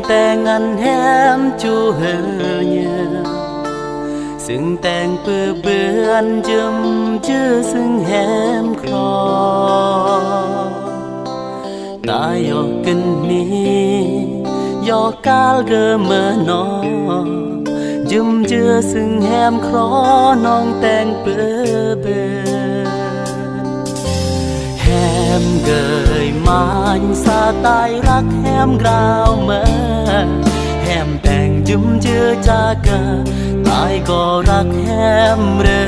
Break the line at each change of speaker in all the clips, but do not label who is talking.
แต่งอันแฮมจูเฮเนียซึ่งแต่งเปื้อเบือนจึมจื้อซึ่งแฮมคลอตายยอกกันนี้ยอกกาลเกเมื่อนอจึมจื้อซึ่งแฮมคลอน้องแต่งเปื้อเบือนแฮมเกยมันสาตายรักแฮมกราวเมื่อแฮมแต่งจึมจื้อจากเกตายก็รักแฮมเร่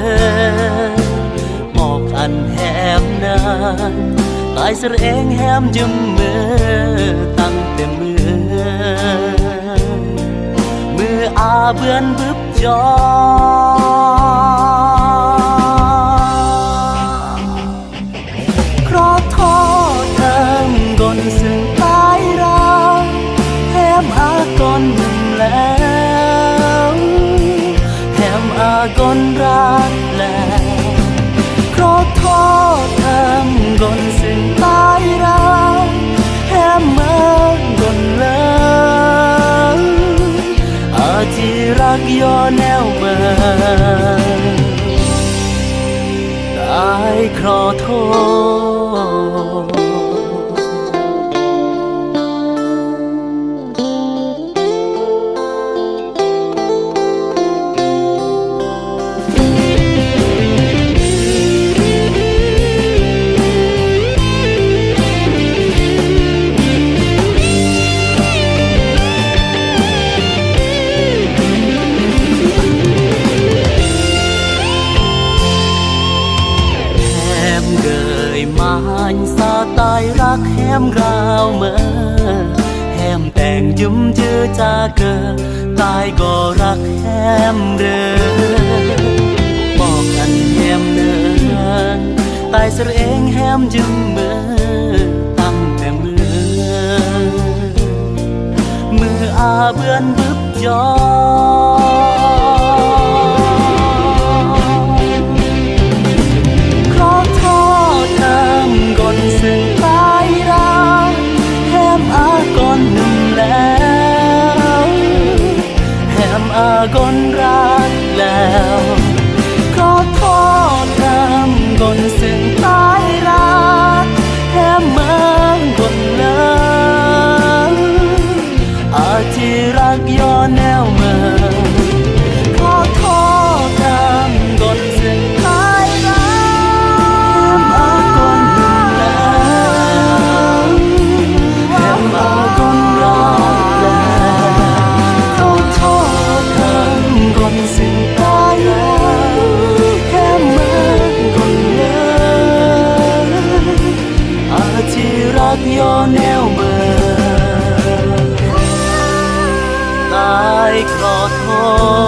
หมอกอันแฮมนั้นตายเสียเองแฮมจึมมือตั้งแต่มืออาเบือนบึบจอเพราะท้อเติมกนซึ่งตายรักแฮมอากอนหนึ่งแล้วแฮมอากอนรักแล้วเพราะท้อเติมกนซึ่งตายรักแฮมเมื่อกนแล้วอาที่รักย่อแนวเมื่อตายขอโทษมันสาตายรักแฮมราวเมื่อแฮมแต่งยืมจื้อจากเกิดตายก็รักแฮมเด้อบอกกันแฮมเนินตายเสียเองแฮมยืมมือตั้งแต่มืออาเบือนบึบจอซึ่งตายรักแฮมอากอนหนึ่งแล้วแฮมอากอนรักแล้วขอโทษแฮมกนซึ่งตายรักแฮมเมื่อกนแล้วอาที่รักย้อนแนวเมื่อขอโทษแฮมกนซึ่งตายรักย้อนแนวเมื่อตายขอโทษ